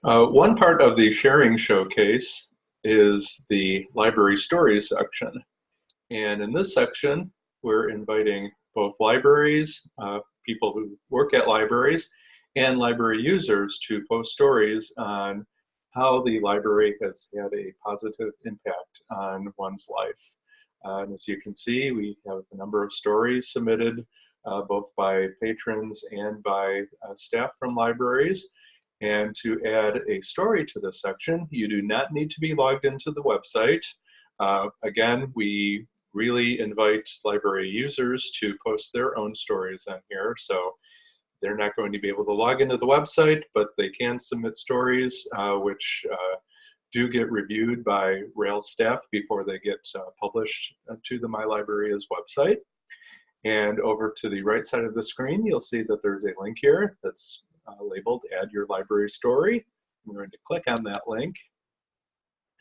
One part of the sharing showcase is the library stories section. And in this section, we're inviting both libraries, people who work at libraries, and library users to post stories on how the library has had a positive impact on one's life. And as you can see, we have a number of stories submitted both by patrons and by staff from libraries. And to add a story to this section, you do not need to be logged into the website. Again, we really invite library users to post their own stories on here. So they're not going to be able to log into the website, but they can submit stories which do get reviewed by Rails staff before they get published to the My Library Is website. And over to the right side of the screen, you'll see that there's a link here that's labeled Add Your Library Story. I'm going to click on that link,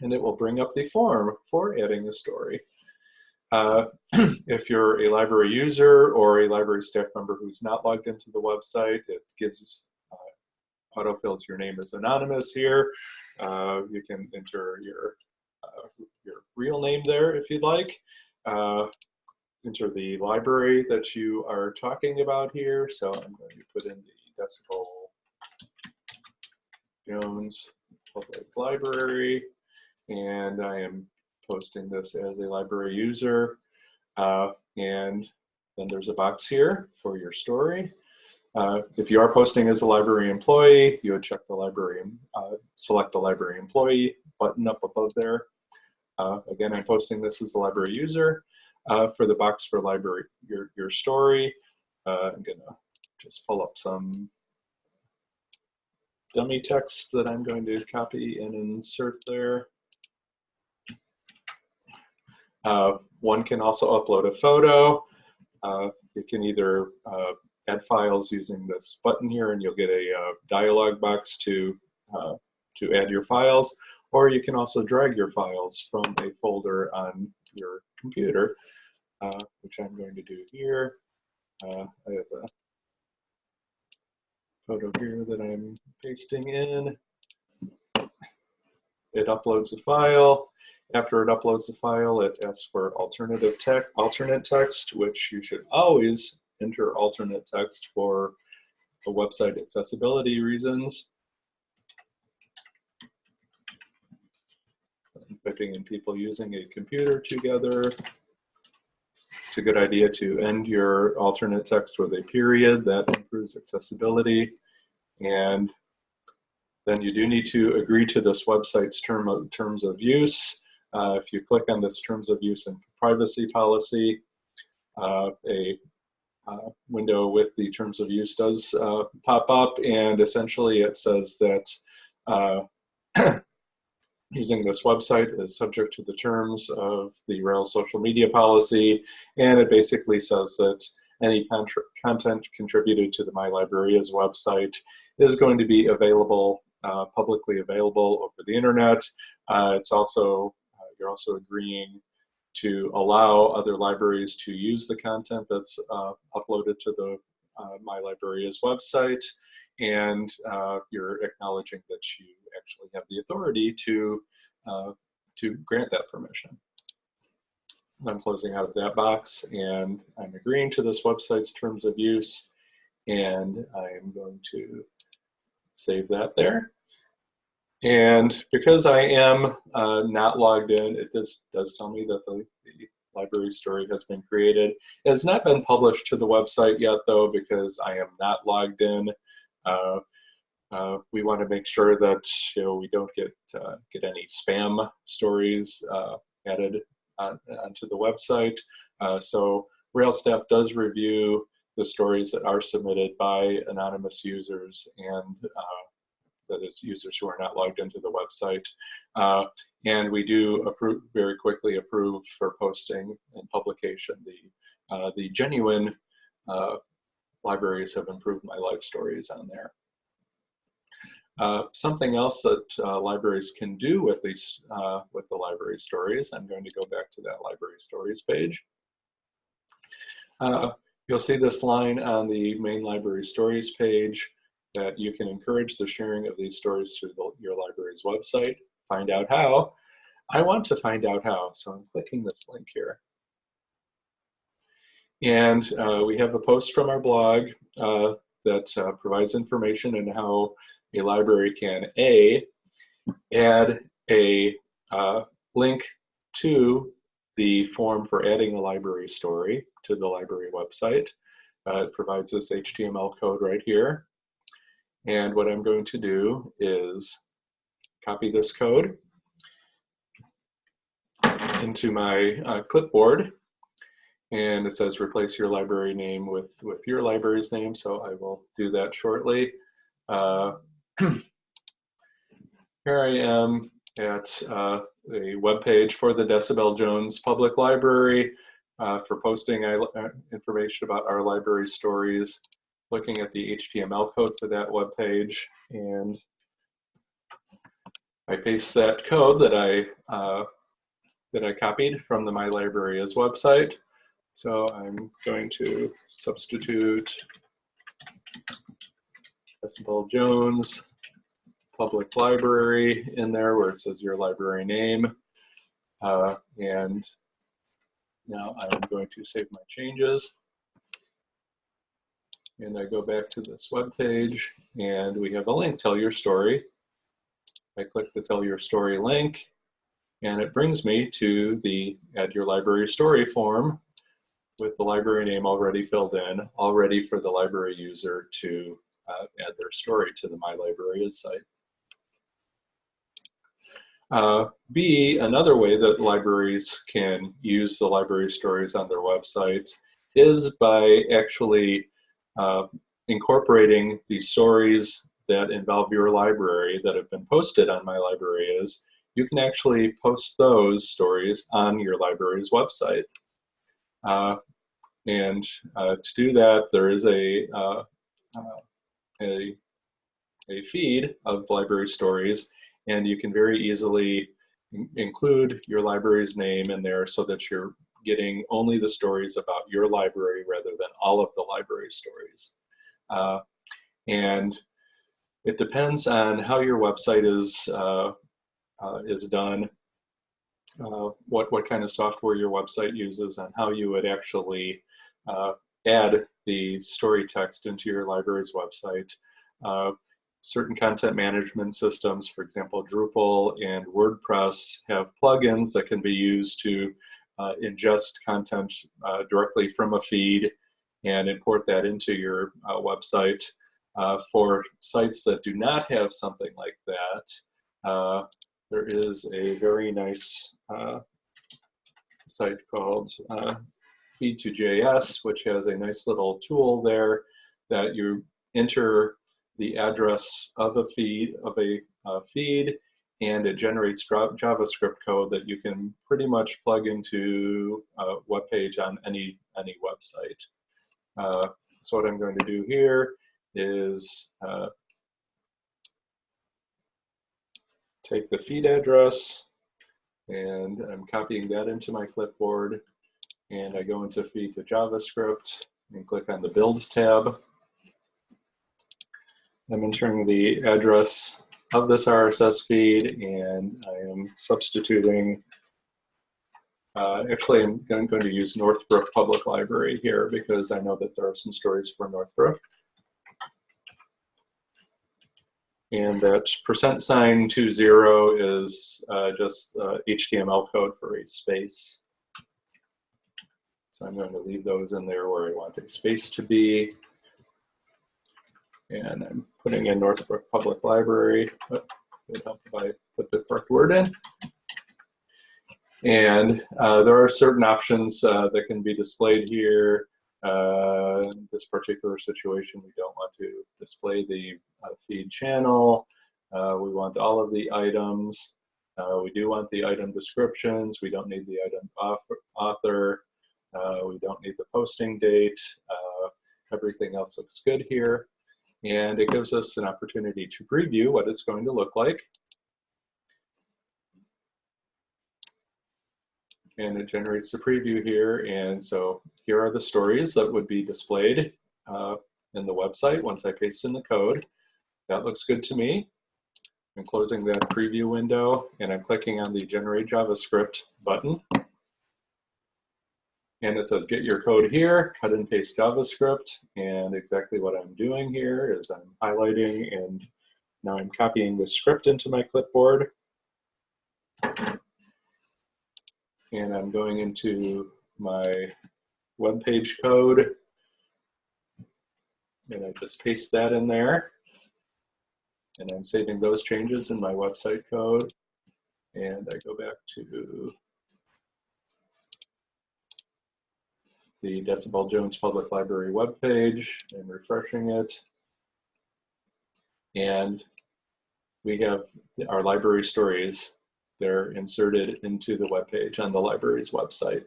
and it will bring up the form for adding a story. If you're a library user or a library staff member who's not logged into the website, it gives autofills your name as anonymous here. You can enter your real name there if you'd like. Enter the library that you are talking about here. So I'm going to put in the Decibel Jones Public Library, and I am posting this as a library user. And then there's a box here for your story. If you are posting as a library employee, you would check the library, select the library employee button up above there. Again, I'm posting this as a library user. For the box for library, your story, I'm gonna just pull up some dummy text that I'm going to copy and insert there. One can also upload a photo. You can either add files using this button here, and you'll get a dialog box to add your files, or you can also drag your files from a folder on your computer, which I'm going to do here. I have a photo here that I'm pasting in. It uploads a file. After it uploads the file, it asks for alternate text, which you should always enter alternate text for the website accessibility reasons. I'm typing in people using a computer together. It's a good idea to end your alternate text with a period. That improves accessibility. And then you do need to agree to this website's terms of use. If you click on this terms of use and privacy policy, a window with the terms of use does pop up, and essentially it says that using this website is subject to the terms of the Rails social media policy, and it basically says that any content contributed to the My Library Is website is going to be available, publicly available over the internet. It's also you're also agreeing to allow other libraries to use the content that's uploaded to the My Library Is website, and you're acknowledging that you actually have the authority to grant that permission. I'm closing out of that box, and I'm agreeing to this website's terms of use, and I am going to save that there. And because I am not logged in, it does tell me that the library story has been created. It has not been published to the website yet, though, because I am not logged in. We want to make sure that we don't get any spam stories added onto the website. So Rails staff does review the stories that are submitted by anonymous users, and that is users who are not logged into the website. And we do very quickly approve for posting and publication. The genuine libraries have improved my life stories on there. Something else that libraries can do with these with the library stories, I'm going to go back to that library stories page. You'll see this line on the main library stories page. that you can encourage the sharing of these stories through your library's website. Find out how. I want to find out how, so I'm clicking this link here. And we have a post from our blog that provides information on how a library can add a link to the form for adding a library story to the library website. It provides this HTML code right here. And what I'm going to do is copy this code into my clipboard. And it says replace your library name with your library's name, so I will do that shortly. Here I am at a web page for the Decibel Jones Public Library for posting information about our library stories, looking at the HTML code for that web page, and I paste that code that I copied from the My Library Is website. So I'm going to substitute Decibel Jones Public Library in there where it says your library name. And now I'm going to save my changes. And I go back to this web page and we have a link, Tell Your Story. I click the Tell Your Story link and it brings me to the Add Your Library Story form with the library name already filled in, all ready for the library user to add their story to the My Library Is site. Another way that libraries can use the library stories on their websites is by actually incorporating the stories that involve your library that have been posted on My Library Is. You can actually post those stories on your library's website. And to do that, there is a feed of library stories, and you can very easily include your library's name in there so that you're getting only the stories about your library rather than all of the library stories. And it depends on how your website is done, what kind of software your website uses, and how you would actually add the story text into your library's website. Certain content management systems, for example, Drupal and WordPress, have plugins that can be used to ingest content directly from a feed and import that into your website. For sites that do not have something like that, there is a very nice site called Feed2JS, which has a nice little tool there that you enter the address of a feed, and it generates JavaScript code that you can pretty much plug into a web page on any website. So what I'm going to do here is take the feed address, and I'm copying that into my clipboard, and I go into Feed to JavaScript and click on the Build tab. I'm entering the address of this RSS feed, and I am substituting, actually I'm going to use Northbrook Public Library here because I know that there are some stories for Northbrook. And that $20 is just HTML code for a space. So I'm going to leave those in there where I want a space to be. And I'm putting in Northbrook Public Library. It would help if I put the correct word in. And there are certain options that can be displayed here. In this particular situation, we don't want to display the feed channel. We want all of the items. We do want the item descriptions. We don't need the item author. We don't need the posting date. Everything else looks good here. And it gives us an opportunity to preview what it's going to look like. And it generates the preview here. And so here are the stories that would be displayed in the website once I paste in the code. That looks good to me. I'm closing that preview window and I'm clicking on the Generate JavaScript button. And it says, get your code here, cut and paste JavaScript. And exactly what I'm doing here is I'm highlighting and now I'm copying the script into my clipboard. And I'm going into my web page code. And I just paste that in there. And I'm saving those changes in my website code. And I go back to the Decibel Jones Public Library webpage and refreshing it. And we have our library stories. They're inserted into the webpage on the library's website.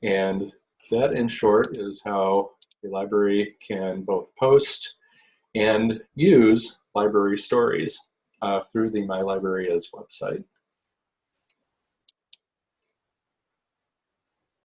And that, in short, is how the library can both post and use library stories through the My Library Is website.